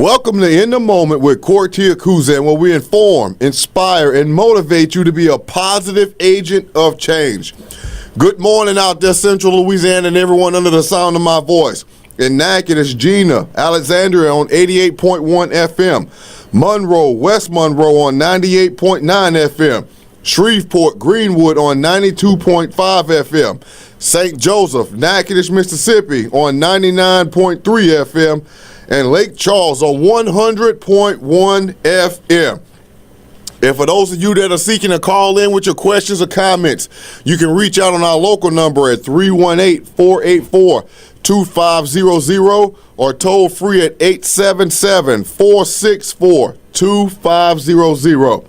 Welcome to In the Moment with Courtier Kuzan, where we inform, inspire, and motivate you to be a positive agent of change. Good morning out there, Central Louisiana, and everyone under the sound of my voice. In Natchez, it's Gina Alexandria on 88.1 FM. Monroe, West Monroe on 98.9 FM. Shreveport, Greenwood on 92.5 FM. St. Joseph, Natchez, Mississippi on 99.3 FM. And Lake Charles on 100.1 FM. And for those of you that are seeking to call in with your questions or comments, you can reach out on our local number at 318-484-2500 or toll free at 877-464-2500.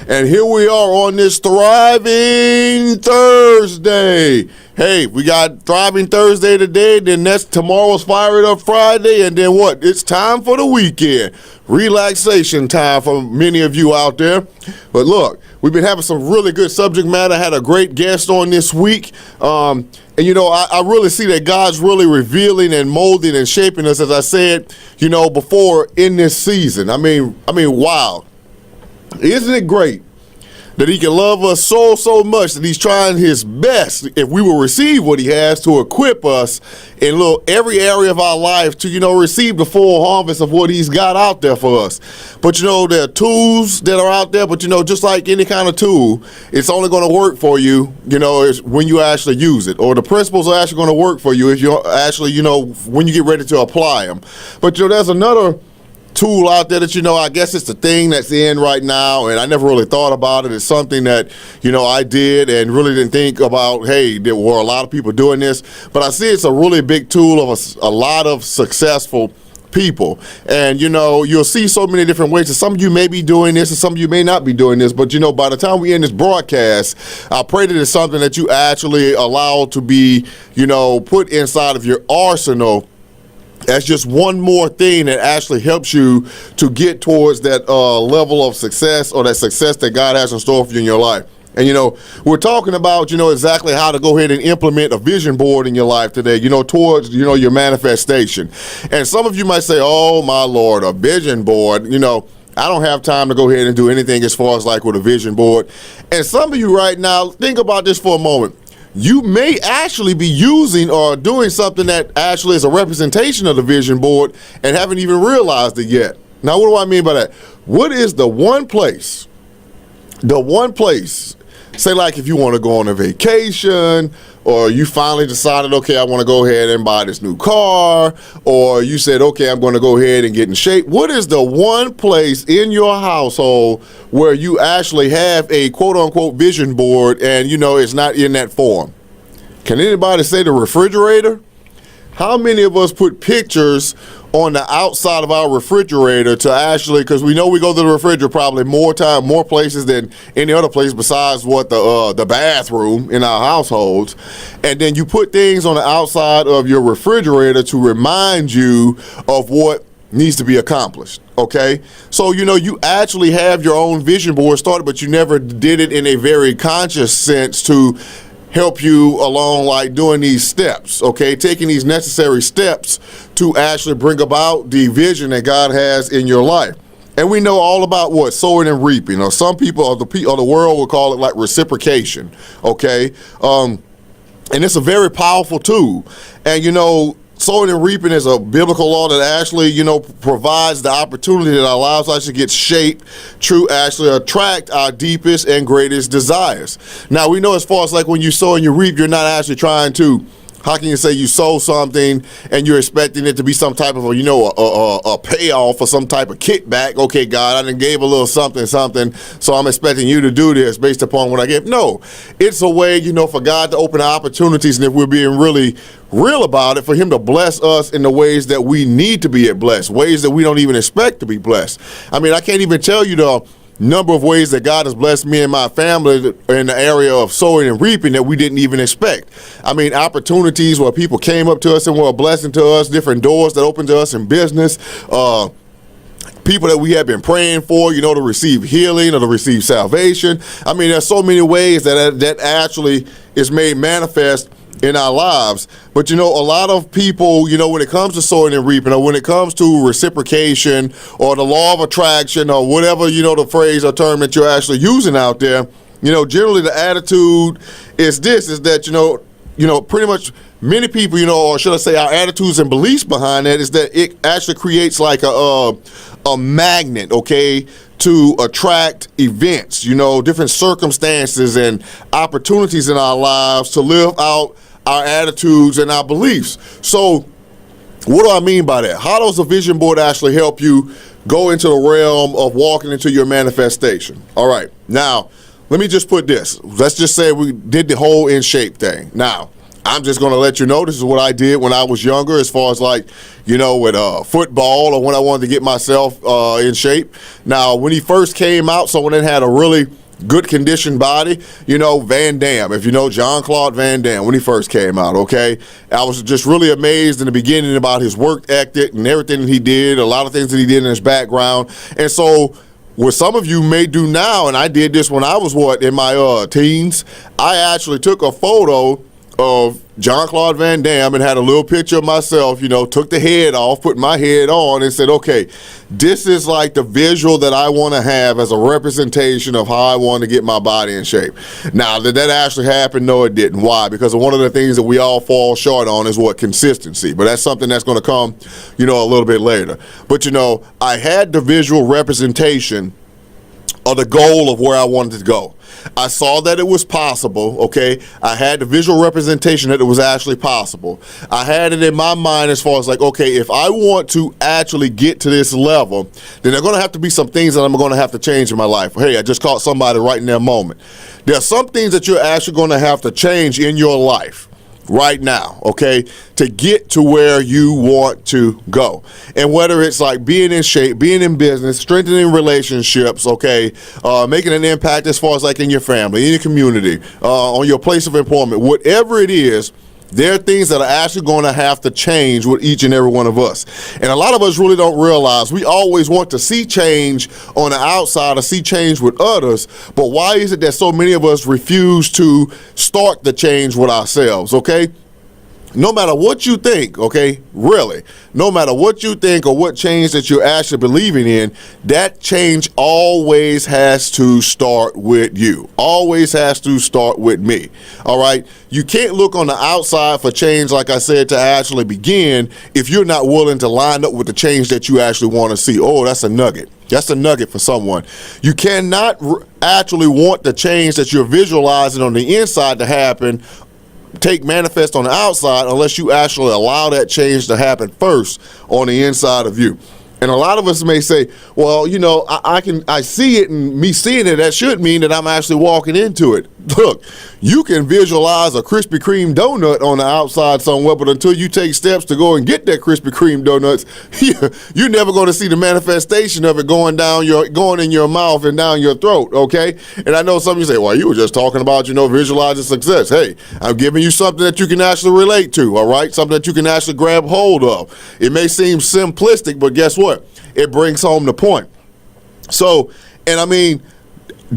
And here we are on this Thriving Thursday. Hey, we got Thriving Thursday today, then that's tomorrow's Fire It Up Friday, and then what? It's time for the weekend. Relaxation time for many of you out there. But look, we've been having some really good subject matter. I had a great guest on this week. And you know, I really see that God's really revealing and molding and shaping us, as I said, you know, before in this season. I mean, wow. Isn't it great that he can love us so much that he's trying his best, if we will receive what he has, to equip us in every area of our life to, you know, receive the full harvest of what he's got out there for us. But, you know, there are tools that are out there, but, you know, just like any kind of tool, it's only going to work for you, you know, when you actually use it. Or the principles are actually going to work for you if you actually, you know, when you get ready to apply them. But, you know, there's another tool out there that, you know, I guess it's the thing that's in right now, and I never really thought about it. It's something that, you know, I did and really didn't think about, hey, there were a lot of people doing this, but I see it's a really big tool of a lot of successful people. And, you know, you'll see so many different ways, and some of you may be doing this and some of you may not be doing this, but, you know, by the time we end this broadcast, I pray that it's something that you actually allow to be, you know, put inside of your arsenal. That's just one more thing that actually helps you to get towards that level of success, or that success that God has in store for you in your life. And, you know, we're talking about, you know, exactly how to go ahead and implement a vision board in your life today, you know, towards, you know, your manifestation. And some of you might say, oh, my Lord, a vision board, you know, I don't have time to go ahead and do anything as far as like with a vision board. And some of you right now, think about this for a moment. You may actually be using or doing something that actually is a representation of the vision board and haven't even realized it yet. Now, what do I mean by that? What is the one place, say like if you want to go on a vacation, or you finally decided, okay, I want to go ahead and buy this new car, or you said, okay, I'm going to go ahead and get in shape. What is the one place in your household where you actually have a quote-unquote vision board and, you know, it's not in that form? Can anybody say the refrigerator? How many of us put pictures on the outside of our refrigerator to actually, because we know we go to the refrigerator probably more places than any other place besides what the bathroom in our households, and then you put things on the outside of your refrigerator to remind you of what needs to be accomplished. Okay, so, you know, you actually have your own vision board started, but you never did it in a very conscious sense to help you along, like doing these steps, okay, taking these necessary steps to actually bring about the vision that God has in your life. And we know all about what? Sowing and reaping, or some people of the world will call it like reciprocation, okay? And it's a very powerful tool. And, you know, sowing and reaping is a biblical law that actually, you know, provides the opportunity that allows us to get shaped to actually attract our deepest and greatest desires. Now, we know as far as like when you sow and you reap, you're not actually trying to, how can you say you sow something and you're expecting it to be some type of, you know, a payoff or some type of kickback? Okay, God, I done gave a little something, so I'm expecting you to do this based upon what I give. No, it's a way, you know, for God to open opportunities, and if we're being really real about it, for him to bless us in the ways that we need to be blessed, ways that we don't even expect to be blessed. I mean, I can't even tell you the number of ways that God has blessed me and my family in the area of sowing and reaping that we didn't even expect. I mean, opportunities where people came up to us and were a blessing to us, different doors that opened to us in business, people that we have been praying for, you know, to receive healing or to receive salvation. I mean, there's so many ways that actually is made manifest in our lives. But, a lot of people, when it comes to sowing and reaping, or when it comes to reciprocation or the law of attraction or whatever, the phrase or term that you're actually using out there, generally the attitude is that, pretty much many people, or should I say our attitudes and beliefs behind that is that it actually creates like a magnet, okay, to attract events, different circumstances and opportunities in our lives to live out our attitudes and our beliefs. So what do I mean by that? How does a vision board actually help you go into the realm of walking into your manifestation? All right. Now, let me just put this. Let's just say we did the whole In Shape thing. Now, I'm just going to let you know this is what I did when I was younger as far as with football or when I wanted to get myself in shape. Now, when he first came out, someone that had a really good conditioned body, Van Damme, if you know Jean-Claude Van Damme, when he first came out, okay? I was just really amazed in the beginning about his work ethic and everything that he did, a lot of things that he did in his background. And so what some of you may do now, and I did this when I was, in my teens, I actually took a photo of Jean-Claude Van Damme and had a little picture of myself, took the head off, put my head on and said, okay, this is like the visual that I want to have as a representation of how I want to get my body in shape. Now, did that actually happen? No, it didn't. Why? Because one of the things that we all fall short on is consistency. But that's something that's going to come, a little bit later. But, I had the visual representation of the goal of where I wanted to go. I saw that it was possible, okay? I had the visual representation that it was actually possible. I had it in my mind as far as okay, if I want to actually get to this level, then there are going to have to be some things that I'm going to have to change in my life. Hey, I just caught somebody right in that moment. There are some things that you're actually going to have to change in your life right now, okay, to get to where you want to go. And whether it's being in shape, being in business, strengthening relationships, okay, making an impact as far as in your family, in your community, on your place of employment, whatever it is, there are things that are actually going to have to change with each and every one of us. And a lot of us really don't realize we always want to see change on the outside or see change with others. But why is it that so many of us refuse to start the change with ourselves, okay? No matter what you think, okay, really, no matter what you think or what change that you're actually believing in, that change always has to start with you. Always has to start with me, all right? You can't look on the outside for change, like I said, to actually begin if you're not willing to line up with the change that you actually want to see. Oh, that's a nugget. That's a nugget for someone. You cannot actually want the change that you're visualizing on the inside to happen manifest on the outside unless you actually allow that change to happen first on the inside of you. And a lot of us may say, well, I see it, and me seeing it, that should mean that I'm actually walking into it. Look, you can visualize a Krispy Kreme donut on the outside somewhere, but until you take steps to go and get that Krispy Kreme donuts, you're never going to see the manifestation of it going in your mouth and down your throat, okay? And I know some of you say, well, you were just talking about, visualizing success. Hey, I'm giving you something that you can actually relate to, all right? Something that you can actually grab hold of. It may seem simplistic, but guess what? It brings home the point. So, and I mean,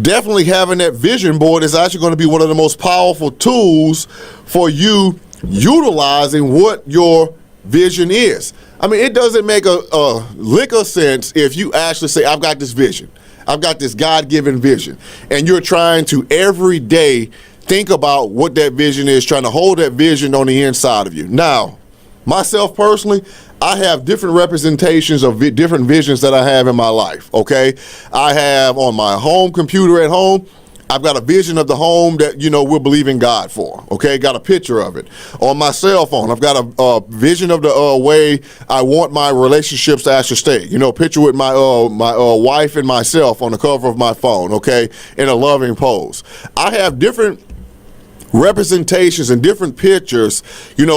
definitely having that vision board is actually going to be one of the most powerful tools for you utilizing what your vision is. I mean, it doesn't make a lick of sense if you actually say, I've got this vision. I've got this God-given vision. And you're trying to every day think about what that vision is, trying to hold that vision on the inside of you. Now, myself personally, I have different representations of different visions that I have in my life, okay? I have on my home computer at home, I've got a vision of the home that, we're believing God for, okay? Got a picture of it. On my cell phone, I've got a vision of the way I want my relationships to actually stay. Picture with my wife and myself on the cover of my phone, okay? In a loving pose. I have different representations and different pictures,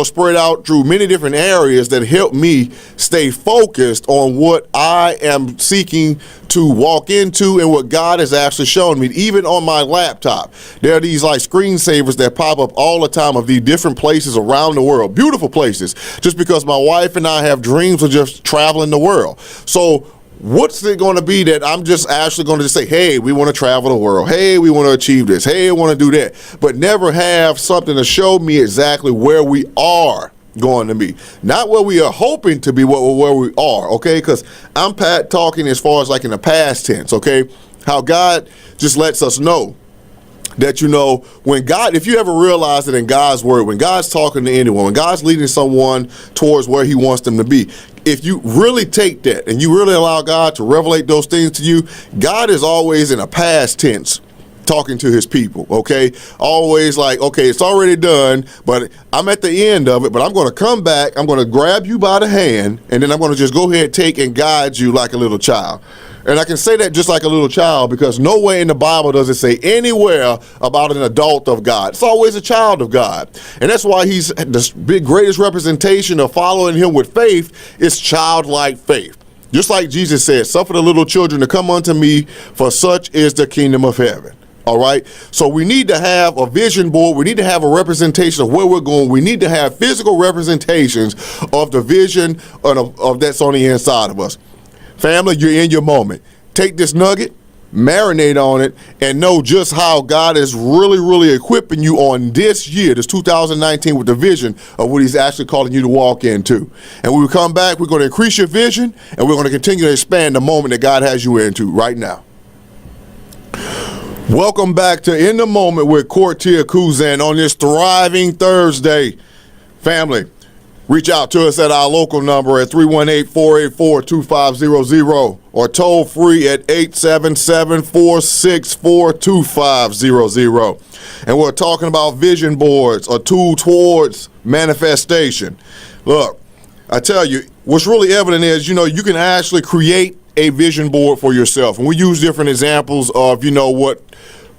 spread out through many different areas that help me stay focused on what I am seeking to walk into and what God has actually shown me. Even on my laptop, there are these screensavers that pop up all the time of these different places around the world, beautiful places, just because my wife and I have dreams of just traveling the world. So what's it going to be that I'm just actually going to just say, hey, we want to travel the world. Hey, we want to achieve this. Hey, I want to do that. But never have something to show me exactly where we are going to be. Not where we are hoping to be, where we are, okay? Because I'm talking as far as like in the past tense, okay? How God just lets us know that, you know, when God, if you ever realize that in God's word, when God's talking to anyone, when God's leading someone towards where he wants them to be, if you really take that and you really allow God to revelate those things to you, God is always in a past tense talking to his people, okay? Always like, okay, it's already done, but I'm at the end of it, but I'm going to come back, I'm going to grab you by the hand, and then I'm going to just go ahead, take and guide you like a little child. And I can say that just like a little child because nowhere in the Bible does it say anywhere about an adult of God. It's always a child of God. And that's why he's the greatest representation of following him with faith is childlike faith. Just like Jesus said, suffer the little children to come unto me, for such is the kingdom of heaven. All right. So we need to have a vision board. We need to have a representation of where we're going. We need to have physical representations of the vision of that's on the inside of us. Family, you're in your moment. Take this nugget, marinate on it, and know just how God is really, really equipping you on this year, this 2019, with the vision of what he's actually calling you to walk into. And when we come back, we're going to increase your vision, and we're going to continue to expand the moment that God has you into right now. Welcome back to In the Moment with Courtier Kuzan on this thriving Thursday. Family, reach out to us at our local number at 318-484-2500 or toll free at 877-464-2500. And we're talking about vision boards, a tool towards manifestation. Look, I tell you, what's really evident is, you know, you can actually create a vision board for yourself. And we use different examples of, you know, what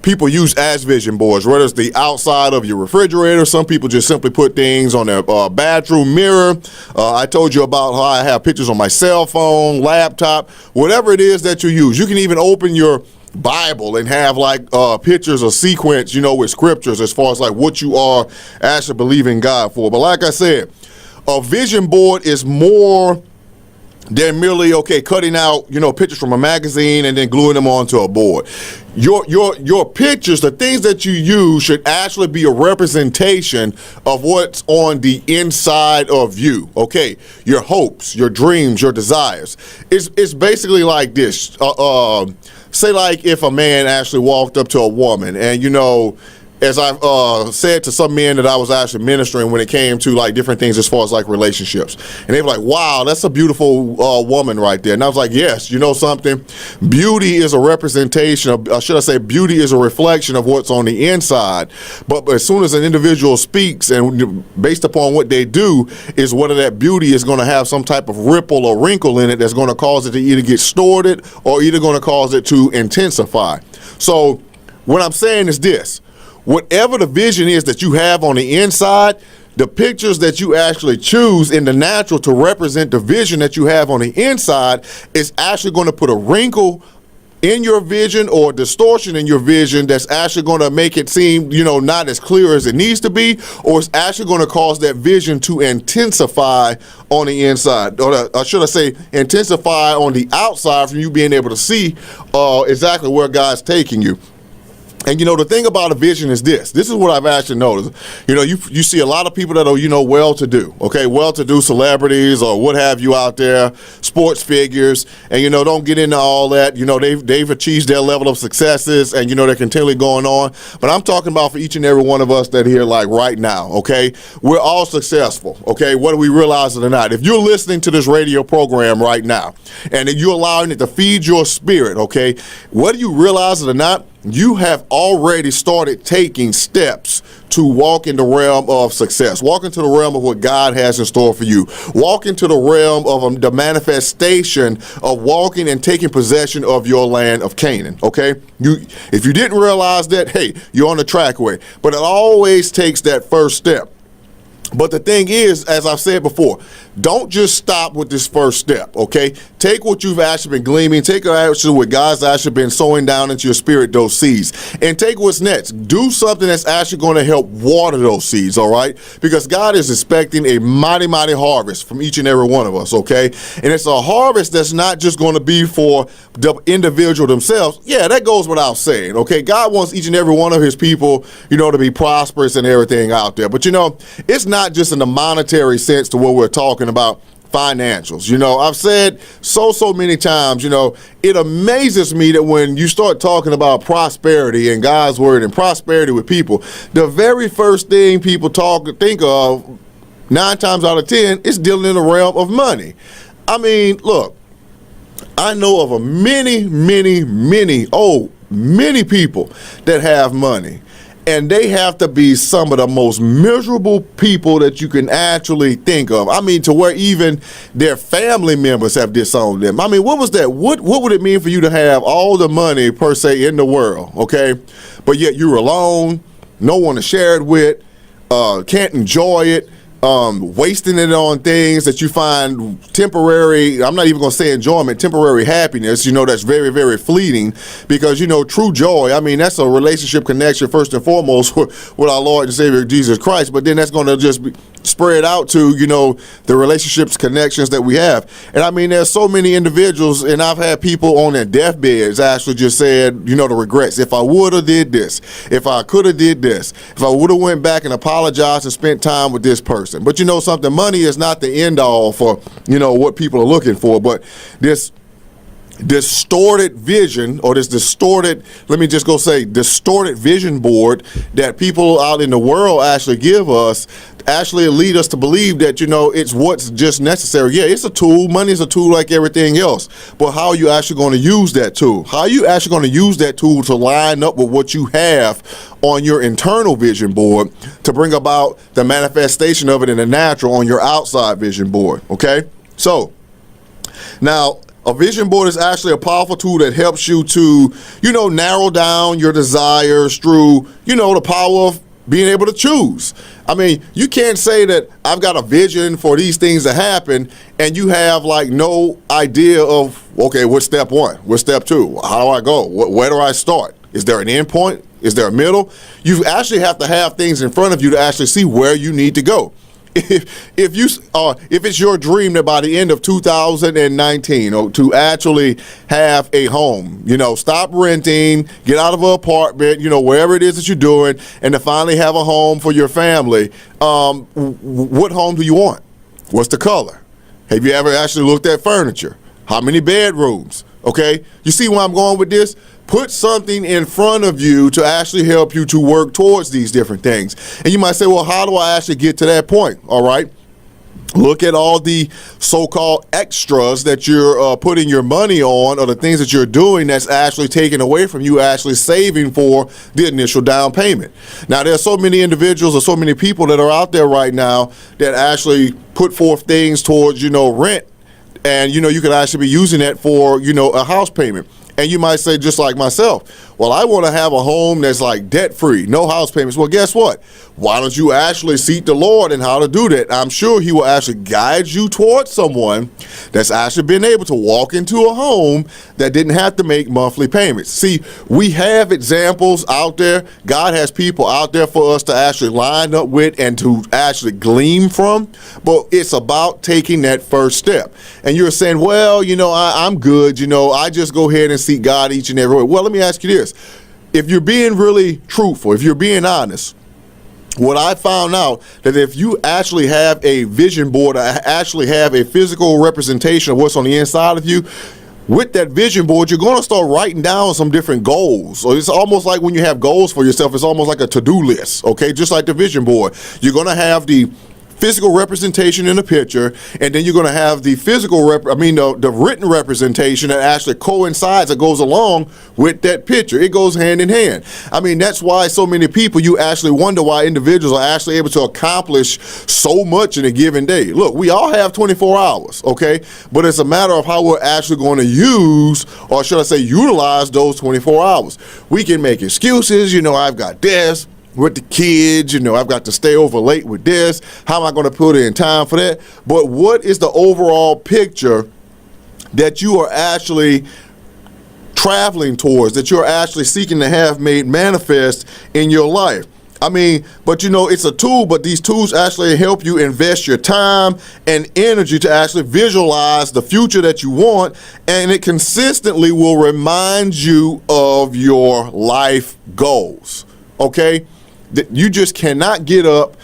people use as vision boards, whether it's the outside of your refrigerator. Some people just simply put things on their bathroom mirror. I told you about how I have pictures on my cell phone, laptop, whatever it is that you use. You can even open your Bible and have like pictures or sequence, you know, with scriptures as far as like what you are actually believing God for. But like I said, a vision board is more they're merely, okay, cutting out, you know, pictures from a magazine and then gluing them onto a board. Your pictures, the things that you use, should actually be a representation of what's on the inside of you, okay? Your hopes, your dreams, your desires. It's basically like this. Say like if a man actually walked up to a woman and, you know, as I've said to some men that I was actually ministering when it came to like different things as far as like relationships. And they were like, wow, that's a beautiful woman right there. And I was like, yes, you know something? Beauty is a representation of, should I say, beauty is a reflection of what's on the inside. But as soon as an individual speaks and based upon what they do is whether that beauty is going to have some type of ripple or wrinkle in it that's going to cause it to either get distorted or either going to cause it to intensify. So what I'm saying is this. Whatever the vision is that you have on the inside, the pictures that you actually choose in the natural to represent the vision that you have on the inside is actually going to put a wrinkle in your vision or a distortion in your vision that's actually going to make it seem, you know, not as clear as it needs to be, or it's actually going to cause that vision to intensify on the inside, or should I say intensify on the outside from you being able to see exactly where God's taking you. And, you know, the thing about a vision is this. This is what I've actually noticed. You know, you see a lot of people that are, you know, well-to-do, okay, well-to-do celebrities or what have you out there, sports figures, and, you know, don't get into all that. You know, they've achieved their level of successes and, you know, they're continually going on. But I'm talking about for each and every one of us that are here, like right now, okay? We're all successful, okay, whether we realize it or not. If you're listening to this radio program right now and you're allowing it to feed your spirit, okay, whether you realize it or not, you have already started taking steps to walk in the realm of success, walk into the realm of what God has in store for you, walk into the realm of the manifestation of walking and taking possession of your land of Canaan, okay? If you didn't realize that, hey, you're on the trackway, but it always takes that first step. But the thing is, as I've said before, don't just stop with this first step, okay? Take what you've actually been gleaming, take actually what God's actually been sowing down into your spirit, those seeds, and take what's next. Do something that's actually going to help water those seeds, all right? Because God is expecting a mighty, mighty harvest from each and every one of us, okay? And it's a harvest that's not just going to be for the individual themselves. Yeah, that goes without saying, okay? God wants each and every one of his people, to be prosperous and everything out there. But, it's not just in the monetary sense to what we're talking about financials. I've said so many times, it amazes me that when you start talking about prosperity and God's word and prosperity with people, the very first thing people think of 9 times out of 10 is dealing in the realm of money. I mean, look, I know of many people that have money. And they have to be some of the most miserable people that you can actually think of. I mean, to where even their family members have disowned them. I mean, what was that? What would it mean for you to have all the money, per se, in the world, okay? But yet you're alone, no one to share it with, can't enjoy it, wasting it on things that you find temporary, I'm not even going to say enjoyment, temporary happiness, that's very, very fleeting, because, true joy, I mean, that's a relationship connection first and foremost with our Lord and Savior Jesus Christ, but then that's going to just be spread out to, the relationships, connections that we have. And I mean, there's so many individuals, and I've had people on their deathbeds actually just said, the regrets. If I would have did this, if I could have did this, if I would have went back and apologized and spent time with this person. But something, money is not the end all for, what people are looking for, but this distorted vision, or this distorted vision board that people out in the world actually give us, actually lead us to believe that, it's what's just necessary. Yeah, it's a tool. Money is a tool like everything else. But how are you actually going to use that tool? How are you actually going to use that tool to line up with what you have on your internal vision board to bring about the manifestation of it in the natural on your outside vision board, okay? So, now, a vision board is actually a powerful tool that helps you to, narrow down your desires through, the power of being able to choose. I mean, you can't say that I've got a vision for these things to happen and you have no idea of, okay, what's step 1? What's step 2? How do I go? Where do I start? Is there an end point? Is there a middle? You actually have to have things in front of you to actually see where you need to go. If it's your dream that by the end of 2019 to actually have a home, stop renting, get out of an apartment, wherever it is that you're doing, and to finally have a home for your family, what home do you want? What's the color? Have you ever actually looked at furniture? How many bedrooms? Okay, you see where I'm going with this? Put something in front of you to actually help you to work towards these different things. And you might say, well, how do I actually get to that point? All right. Look at all the so-called extras that you're putting your money on, or the things that you're doing that's actually taken away from you actually saving for the initial down payment. Now, there's so many individuals or so many people that are out there right now that actually put forth things towards, rent. And, you could actually be using that for, a house payment. And you might say, just like myself, well, I want to have a home that's debt-free, no house payments. Well, guess what? Why don't you actually seek the Lord and how to do that? I'm sure he will actually guide you towards someone that's actually been able to walk into a home that didn't have to make monthly payments. See, we have examples out there. God has people out there for us to actually line up with and to actually glean from. But it's about taking that first step. And you're saying, well, I'm good. I just go ahead and seek God each and every way. Well, let me ask you this. If you're being really truthful, if you're being honest, what I found out that if you actually have a vision board, actually have a physical representation of what's on the inside of you, with that vision board, you're going to start writing down some different goals. So it's almost like when you have goals for yourself, it's almost like a to-do list, okay? Just like the vision board. You're going to have the physical representation in a picture, and then you're going to have the the written representation that actually coincides, that goes along with that picture. It goes hand in hand. I mean, that's why so many people, you actually wonder why individuals are actually able to accomplish so much in a given day. Look, we all have 24 hours, okay? But it's a matter of how we're actually going to use, or should I say utilize, those 24 hours. We can make excuses, I've got this, with the kids, I've got to stay over late with this. How am I going to put in time for that? But what is the overall picture that you are actually traveling towards, that you're actually seeking to have made manifest in your life? I mean, but it's a tool, but these tools actually help you invest your time and energy to actually visualize the future that you want, and it consistently will remind you of your life goals, okay? You just cannot get up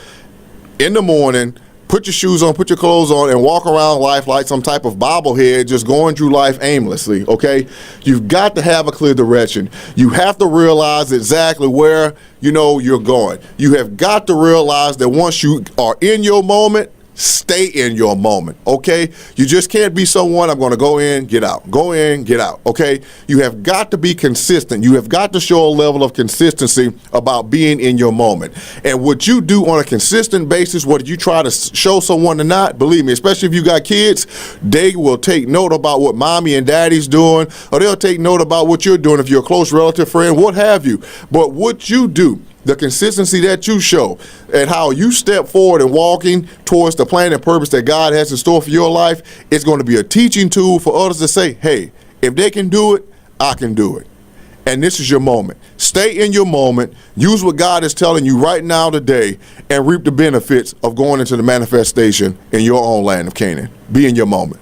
in the morning, put your shoes on, put your clothes on, and walk around life like some type of bobblehead, just going through life aimlessly, okay? You've got to have a clear direction. You have to realize exactly where, you're going. You have got to realize that once you are in your moment, stay in your moment, okay? You just can't be someone, I'm going to go in, get out, go in, get out, okay? You have got to be consistent. You have got to show a level of consistency about being in your moment. And what you do on a consistent basis, what you try to show someone or not, believe me, especially if you got kids, they will take note about what mommy and daddy's doing, or they'll take note about what you're doing if you're a close relative, friend, what have you. But what you do, the consistency that you show and how you step forward and walking towards the plan and purpose that God has in store for your life, it's going to be a teaching tool for others to say, hey, if they can do it, I can do it. And this is your moment. Stay in your moment, use what God is telling you right now today, and reap the benefits of going into the manifestation in your own land of Canaan. Be in your moment.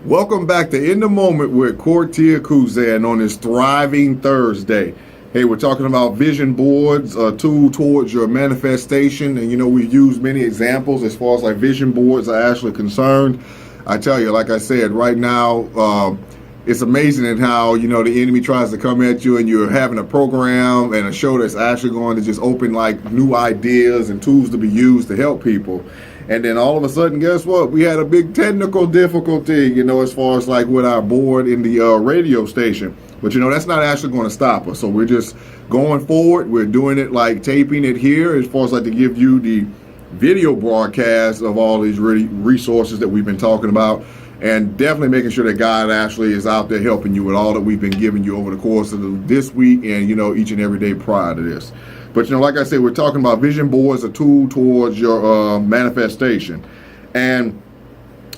Welcome back to In the Moment with Cortia Kuzan on this Thriving Thursday. Hey, we're talking about vision boards, a tool towards your manifestation. And, we've used many examples as far as like vision boards are actually concerned. I tell you, like I said, right now, it's amazing in how, the enemy tries to come at you and you're having a program and a show that's actually going to just open like new ideas and tools to be used to help people. And then all of a sudden, guess what? We had a big technical difficulty, as far as like with our board in the radio station. But, that's not actually going to stop us. So we're just going forward. We're doing it like taping it here as far as like to give you the video broadcast of all these resources that we've been talking about. And definitely making sure that God actually is out there helping you with all that we've been giving you over the course of this week and, each and every day prior to this. But, like I said, we're talking about vision boards, a tool towards your manifestation. And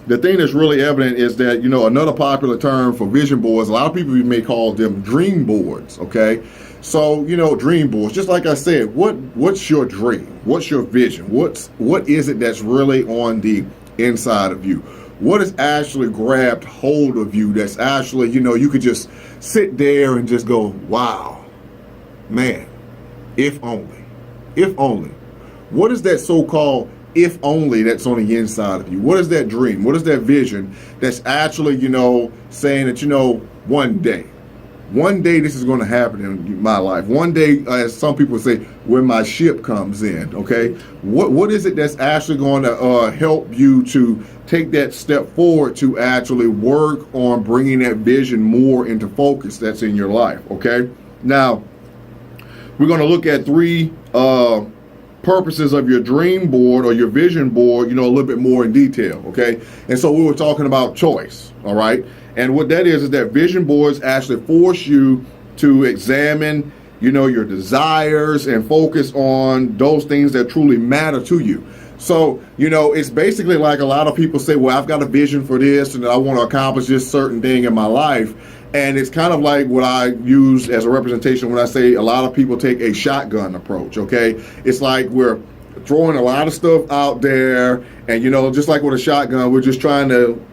the thing that's really evident is that, another popular term for vision boards, a lot of people may call them dream boards, okay? So, dream boards, just like I said, what's your dream? What's your vision? What is it that's really on the inside of you? What has actually grabbed hold of you that's actually, you could just sit there and just go, wow, man, if only. What is that so-called if only that's on the inside of you? What is that dream? What is that vision that's actually, saying that, one day this is going to happen in my life. One day, as some people say, when my ship comes in, okay? What is it that's actually going to help you to take that step forward to actually work on bringing that vision more into focus that's in your life, okay? Now, we're going to look at three purposes of your dream board or your vision board, a little bit more in detail, okay? And so we were talking about choice, all right? And what that is that vision boards actually force you to examine, your desires and focus on those things that truly matter to you. So, it's basically like a lot of people say, well, I've got a vision for this and I want to accomplish this certain thing in my life. And it's kind of like what I use as a representation when I say a lot of people take a shotgun approach, okay? It's like we're throwing a lot of stuff out there and, just like with a shotgun, we're just trying to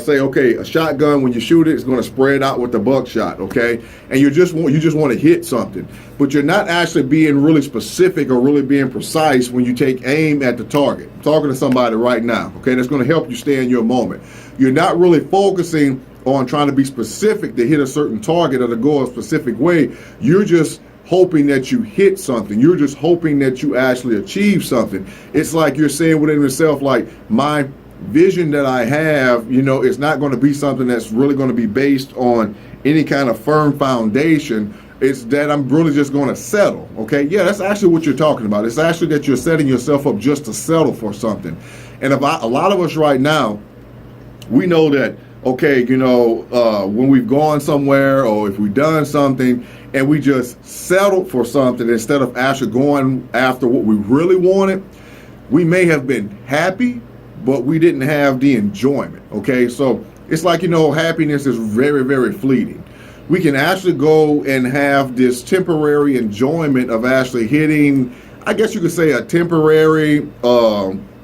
say, okay, a shotgun, when you shoot it, it's going to spread out with the buckshot, okay? And you just want to hit something. But you're not actually being really specific or really being precise when you take aim at the target. I'm talking to somebody right now, okay? That's going to help you stay in your moment. You're not really focusing on trying to be specific to hit a certain target or to go a specific way. You're just hoping that you hit something. You're just hoping that you actually achieve something. It's like you're saying within yourself, like, my vision that I have, it's not going to be something that's really going to be based on any kind of firm foundation. It's that I'm really just going to settle, okay? Yeah, that's actually what you're talking about. It's actually that you're setting yourself up just to settle for something. And a lot of us right now, we know that okay, when we've gone somewhere or if we've done something and we just settled for something instead of actually going after what we really wanted, we may have been happy, but we didn't have the enjoyment, okay? So it's like, happiness is very, very fleeting. We can actually go and have this temporary enjoyment of actually hitting, I guess you could say, a temporary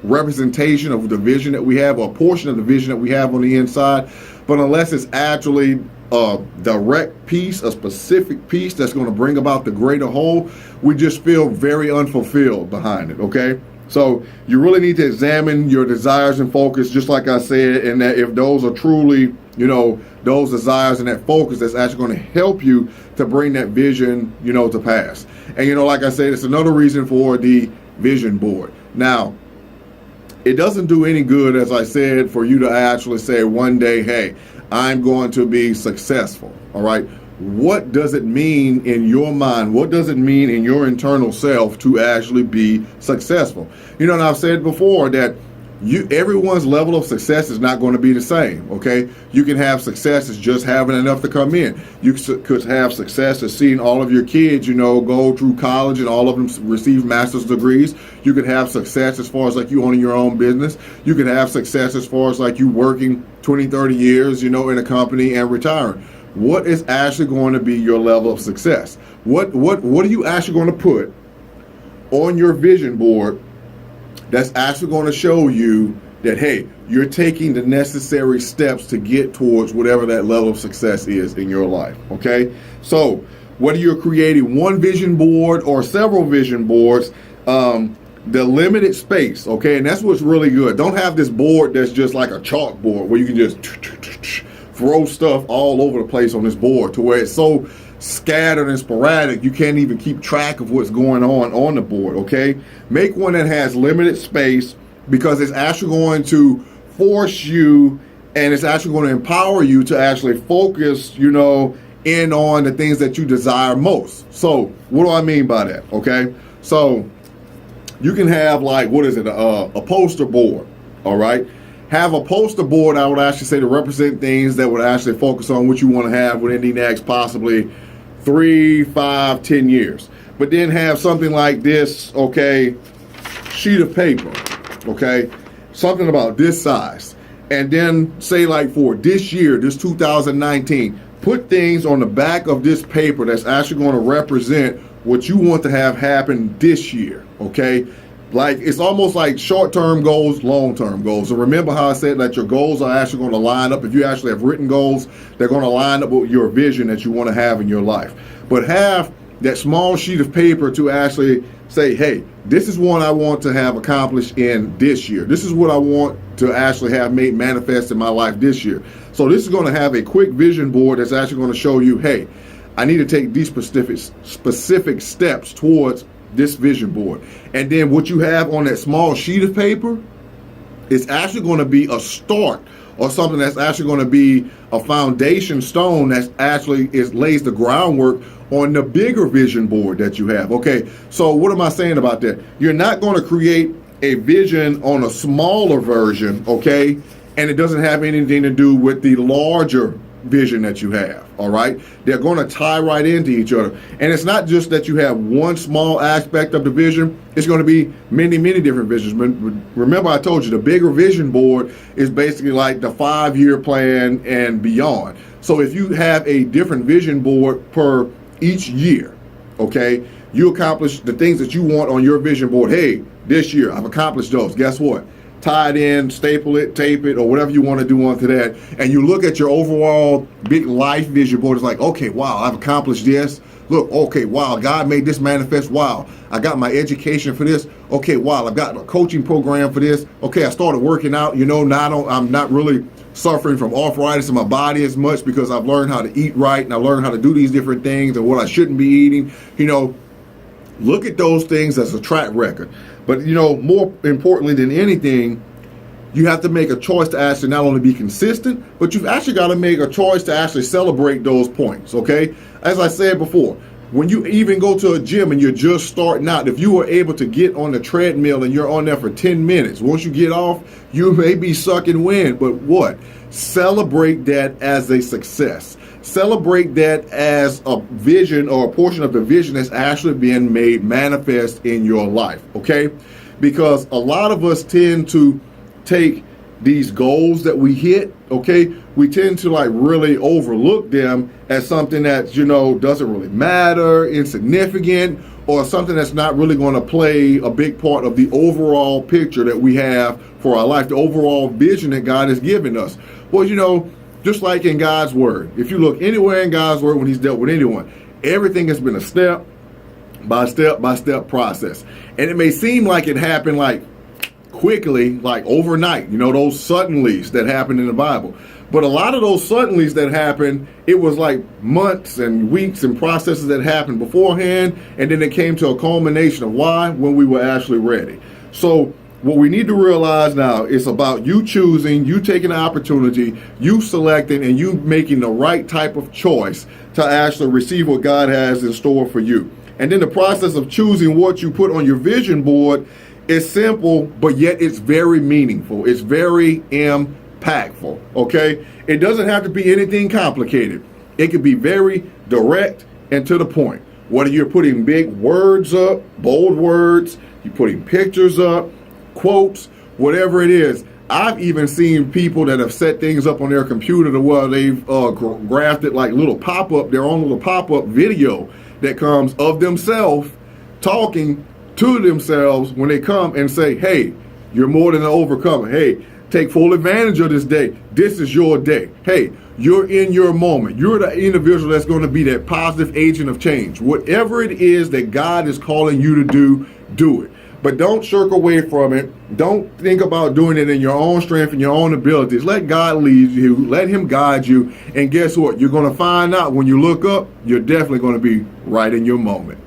representation of the vision that we have, or a portion of the vision that we have on the inside. But unless it's actually a direct piece, a specific piece that's going to bring about the greater whole, we just feel very unfulfilled behind it, okay? So you really need to examine your desires and focus, just like I said, and that if those are truly, those desires and that focus, that's actually going to help you to bring that vision, to pass. And, like I said, it's another reason for the vision board. Now, it doesn't do any good, as I said, for you to actually say one day, hey, I'm going to be successful, all right? What does it mean in your mind? What does it mean in your internal self to actually be successful? And I've said before that everyone's level of success is not going to be the same, okay? You can have success as just having enough to come in. You could have success as seeing all of your kids, go through college and all of them receive master's degrees. You could have success as far as like you owning your own business. You could have success as far as like you working 20, 30 years, in a company and retiring. What is actually going to be your level of success? What are you actually going to put on your vision board that's actually going to show you that, hey, you're taking the necessary steps to get towards whatever that level of success is in your life, okay? So whether you're creating one vision board or several vision boards, the limited space, okay, and that's what's really good. Don't have this board that's just like a chalkboard where you can just throw stuff all over the place on this board to where it's so scattered and sporadic you can't even keep track of what's going on the board, okay? Make one that has limited space, because it's actually going to force you and it's actually going to empower you to actually focus, in on the things that you desire most. So what do I mean by that, okay? So you can have like, a poster board, all right? Have a poster board, I would actually say, to represent things that would actually focus on what you want to have within the next possibly 3, 5, 10 years. But then have something like this, okay, sheet of paper, okay, something about this size. And then say like for this year, this 2019, put things on the back of this paper that's actually going to represent what you want to have happen this year, okay? Like, it's almost like short-term goals, long-term goals. So remember how I said that your goals are actually going to line up. If you actually have written goals, they're going to line up with your vision that you want to have in your life. But have that small sheet of paper to actually say, hey, this is what I want to have accomplished in this year. This is what I want to actually have made manifest in my life this year. So this is going to have a quick vision board that's actually going to show you, hey, I need to take these specific steps towards this vision board. And then what you have on that small sheet of paper is actually going to be a start, or something that's actually going to be a foundation stone that actually lays the groundwork on the bigger vision board that you have. Okay, so what am I saying about that? You're not going to create a vision on a smaller version, okay, and it doesn't have anything to do with the larger vision that you have, all right? They're going to tie right into each other. And it's not just that you have one small aspect of the vision, it's going to be many, many different visions. But remember, I told you the bigger vision board is basically like the 5-year plan and beyond. So if you have a different vision board per each year, okay, you accomplish the things that you want on your vision board. Hey, this year I've accomplished those. Guess what? Tie it in, staple it, tape it, or whatever you want to do onto that. And you look at your overall big life vision board. It's like, okay, wow, I've accomplished this. Look, okay, wow, God made this manifest. Wow, I got my education for this. Okay, wow, I've got a coaching program for this. Okay, I started working out. Now I'm not really suffering from arthritis in my body as much because I've learned how to eat right and I learned how to do these different things and what I shouldn't be eating. Look at those things as a track record. But, more importantly than anything, you have to make a choice to actually not only be consistent, but you've actually got to make a choice to actually celebrate those points, okay? As I said before, when you even go to a gym and you're just starting out, if you are able to get on the treadmill and you're on there for 10 minutes, once you get off, you may be sucking wind, but what? Celebrate that as a success. Celebrate that as a vision or a portion of the vision that's actually being made manifest in your life, okay? Because a lot of us tend to take these goals that we hit, okay, we tend to like really overlook them as something that, you know, doesn't really matter, insignificant, or something that's not really going to play a big part of the overall picture that we have for our life, the overall vision that God has given us. Well, you know, just like in God's word, if you look anywhere in God's word when he's dealt with anyone, everything has been a step by step process. And it may seem like it happened like quickly, like overnight, you know, those suddenlies that happen in the Bible. But a lot of those suddenlies that happened, it was like months and weeks and processes that happened beforehand, and then it came to a culmination of why, when we were actually ready. So what we need to realize now is about you choosing, you taking the opportunity, you selecting, and you making the right type of choice to actually receive what God has in store for you. And then the process of choosing what you put on your vision board is simple, but yet it's very meaningful. It's very impactful, okay? It doesn't have to be anything complicated. It can be very direct and to the point. Whether you're putting big words up, bold words, you're putting pictures up, quotes, whatever it is. I've even seen people that have set things up on their computer to where they've grafted like little pop-up, their own little pop-up video that comes of themselves talking to themselves when they come and say, hey, you're more than an overcomer. Hey, take full advantage of this day. This is your day. Hey, you're in your moment. You're the individual that's going to be that positive agent of change. Whatever it is that God is calling you to do, do it. But don't shirk away from it. Don't think about doing it in your own strength and your own abilities. Let God lead you. Let him guide you. And guess what? You're going to find out when you look up, you're definitely going to be right in your moment.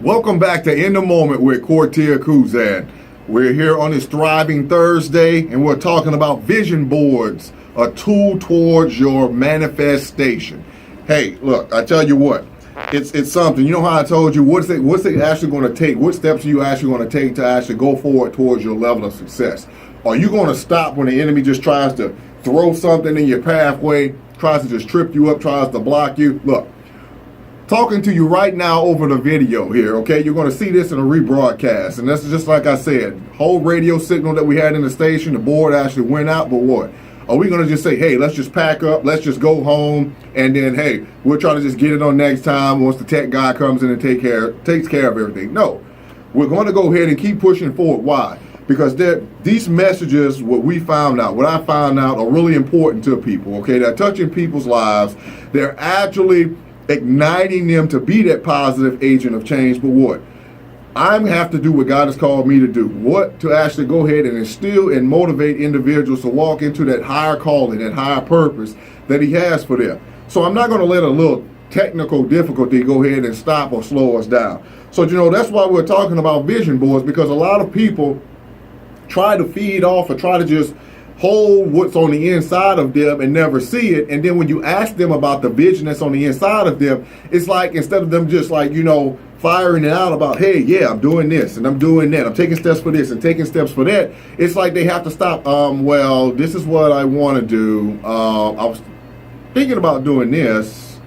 Welcome back to In the Moment with Cortier Kuzan. We're here on this Thriving Thursday, and we're talking about vision boards, a tool towards your manifestation. Hey, look, I tell you what. It's something. You know how I told you, what's it actually going to take? What steps are you actually going to take to actually go forward towards your level of success? Are you going to stop when the enemy just tries to throw something in your pathway, tries to just trip you up, tries to block you? Look, talking to you right now over the video here, okay? You're going to see this in a rebroadcast. And that's just like I said, whole radio signal that we had in the station, the board actually went out, but what? Are we going to just say, hey, let's just pack up, let's just go home, and then, hey, we'll try to just get it on next time once the tech guy comes in and takes care of everything? No. We're going to go ahead and keep pushing forward. Why? Because these messages, what I found out, are really important to people, okay? They're touching people's lives. They're actually igniting them to be that positive agent of change. But what? I have to do what God has called me to do. What? To actually go ahead and instill and motivate individuals to walk into that higher calling, that higher purpose that he has for them. So I'm not going to let a little technical difficulty go ahead and stop or slow us down. So, you know, that's why we're talking about vision boards, because a lot of people try to feed off or try to just hold what's on the inside of them and never see it. And then when you ask them about the vision that's on the inside of them, it's like instead of them just like, you know, firing it out about, hey, yeah, I'm doing this and I'm doing that, I'm taking steps for this and taking steps for that, it's like they have to stop. Well, this is what I want to do. I was thinking about doing this.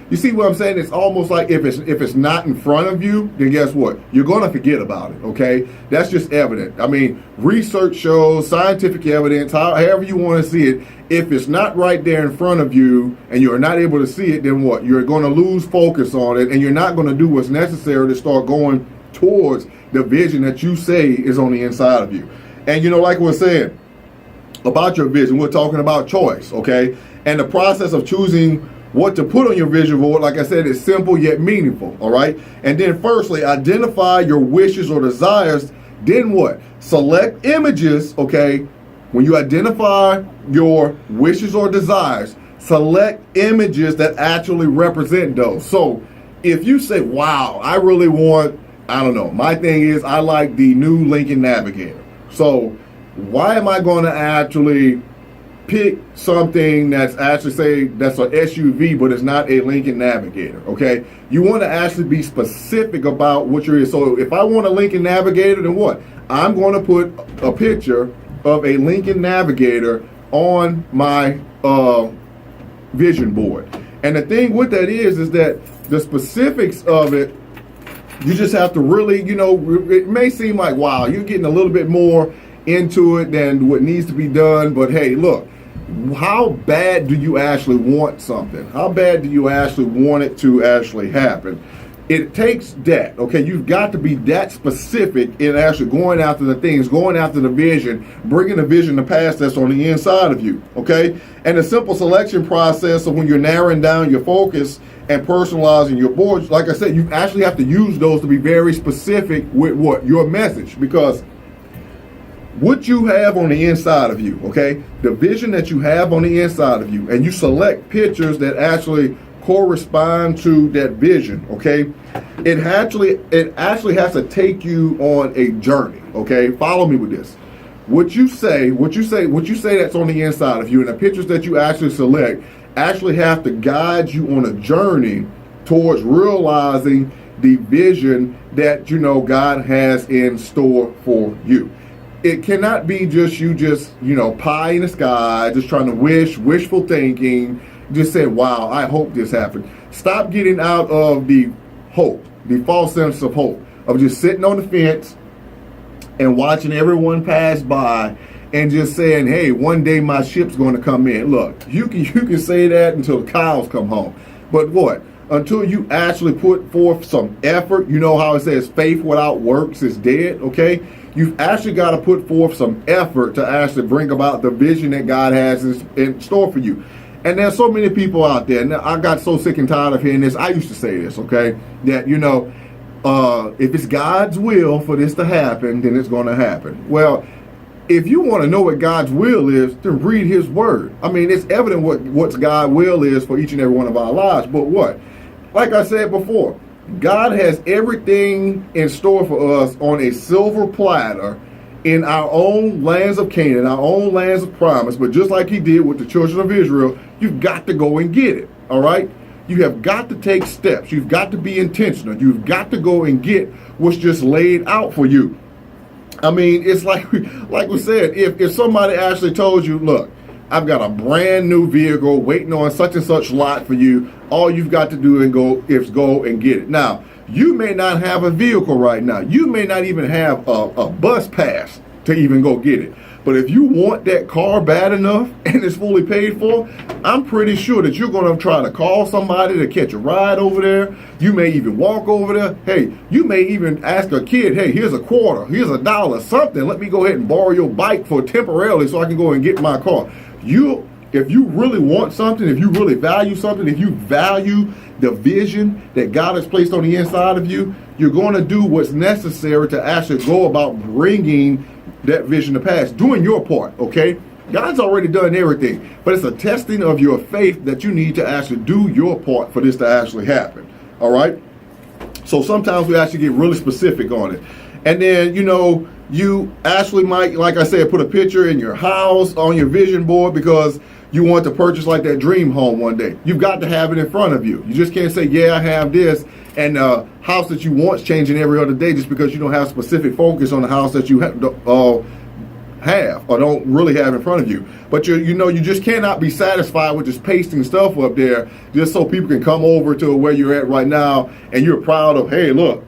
You see what I'm saying? It's almost like if it's not in front of you, then guess what? You're going to forget about it, okay? That's just evident. I mean, research shows, scientific evidence, however you want to see it, if it's not right there in front of you and you're not able to see it, then what? You're going to lose focus on it, and you're not going to do what's necessary to start going towards the vision that you say is on the inside of you. And, you know, like we're saying about your vision, we're talking about choice, okay? And the process of choosing what to put on your vision board, like I said, is simple yet meaningful, all right? And then firstly, identify your wishes or desires. Then what? Select images, okay? When you identify your wishes or desires, select images that actually represent those. So if you say, wow, I really want, I don't know, my thing is I like the new Lincoln Navigator. So why am I going to actually pick something that's actually say that's an SUV, but it's not a Lincoln Navigator. Okay, you want to actually be specific about what you're. So if I want a Lincoln Navigator, then what? I'm going to put a picture of a Lincoln Navigator on my vision board. And the thing with that is that the specifics of it, you just have to really, it may seem like, wow, you're getting a little bit more into it than what needs to be done. But hey, look, how bad do you actually want something? How bad do you actually want it to actually happen? It takes that, okay? You've got to be that specific in actually going after the things, going after the vision, bringing the vision to pass that's on the inside of you, okay? And the simple selection process of when you're narrowing down your focus and personalizing your boards, like I said, you actually have to use those to be very specific with what? Your message, because what you have on the inside of you, okay? The vision that you have on the inside of you, and you select pictures that actually correspond to that vision, okay? It actually has to take you on a journey, okay? Follow me with this. What you say that's on the inside of you, and the pictures that you actually select actually have to guide you on a journey towards realizing the vision that God has in store for you. It cannot be just pie in the sky, just trying to wishful thinking, just saying, wow, I hope this happened. Stop getting out of the hope, the false sense of hope, of just sitting on the fence and watching everyone pass by and just saying, hey, one day my ship's going to come in. Look, you can say that until the cows come home. But what? Until you actually put forth some effort, you know how it says faith without works is dead, okay? You've actually got to put forth some effort to actually bring about the vision that God has in store for you. And there's so many people out there, and I got so sick and tired of hearing this. I used to say this, okay, that, if it's God's will for this to happen, then it's going to happen. Well, if you want to know what God's will is, then read his word. I mean, it's evident what God's will is for each and every one of our lives. But what? Like I said before, God has everything in store for us on a silver platter in our own lands of Canaan, our own lands of promise. But just like he did with the children of Israel, you've got to go and get it, all right? You have got to take steps. You've got to be intentional. You've got to go and get what's just laid out for you. I mean, it's like we said, if somebody actually told you, look, I've got a brand new vehicle waiting on such and such lot for you, all you've got to do is go and get it. Now, you may not have a vehicle right now. You may not even have a bus pass to even go get it. But if you want that car bad enough and it's fully paid for, I'm pretty sure that you're going to try to call somebody to catch a ride over there. You may even walk over there. Hey, you may even ask a kid, hey, here's a quarter, here's a dollar, something. Let me go ahead and borrow your bike for temporarily so I can go and get my car. If you really want something, if you really value something, if you value the vision that God has placed on the inside of you, you're going to do what's necessary to actually go about bringing that vision to pass, doing your part, okay? God's already done everything, but it's a testing of your faith that you need to actually do your part for this to actually happen, all right? So sometimes we actually get really specific on it. And then, you actually might, like I said, put a picture in your house on your vision board because you want to purchase like that dream home one day. You've got to have it in front of you. You just can't say, yeah, I have this, and the house that you want's changing every other day just because you don't have specific focus on the house that you have or don't really have in front of you. But you just cannot be satisfied with just pasting stuff up there just so people can come over to where you're at right now and you're proud of, hey, look,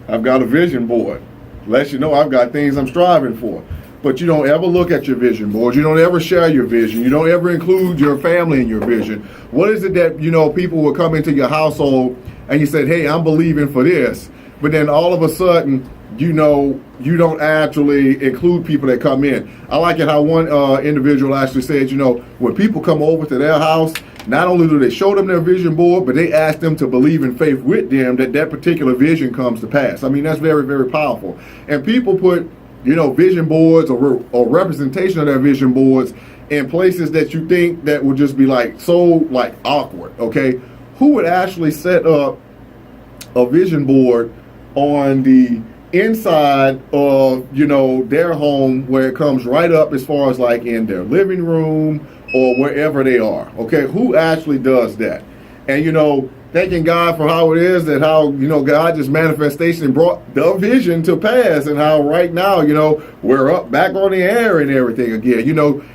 I've got a vision board. Lets you know I've got things I'm striving for. But you don't ever look at your vision board. You don't ever share your vision. You don't ever include your family in your vision. What is it that, people will come into your household and you said, hey, I'm believing for this. But then all of a sudden, you don't actually include people that come in. I like it how one individual actually said, when people come over to their house, not only do they show them their vision board, but they ask them to believe in faith with them that particular vision comes to pass. I mean, that's very, very powerful. And people put, vision boards or representation of their vision boards in places that you think that would just be so awkward, okay? Who would actually set up a vision board on the inside of, their home where it comes right up as far as in their living room or wherever they are. Okay, who actually does that? And thanking God for how it is that how God just manifestation brought the vision to pass, and how right now we're up back on the air and everything again.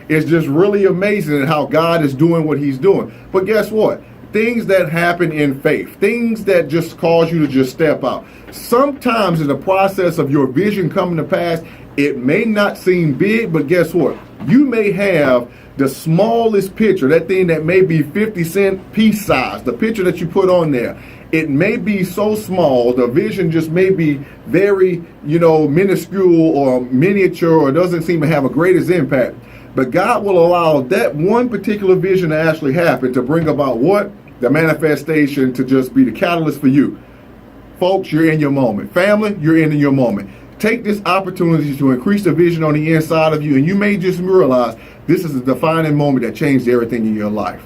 It's just really amazing how God is doing what He's doing. But guess what? Things that happen in faith, things that just cause you to just step out. Sometimes in the process of your vision coming to pass, it may not seem big, but guess what? You may have the smallest picture, that thing that may be 50-cent piece size, the picture that you put on there. It may be so small, the vision just may be very, minuscule or miniature, or doesn't seem to have a greatest impact. But God will allow that one particular vision to actually happen to bring about what? The manifestation, to just be the catalyst for you. Folks, you're in your moment. Family, you're in your moment. Take this opportunity to increase the vision on the inside of you, and you may just realize this is a defining moment that changed everything in your life.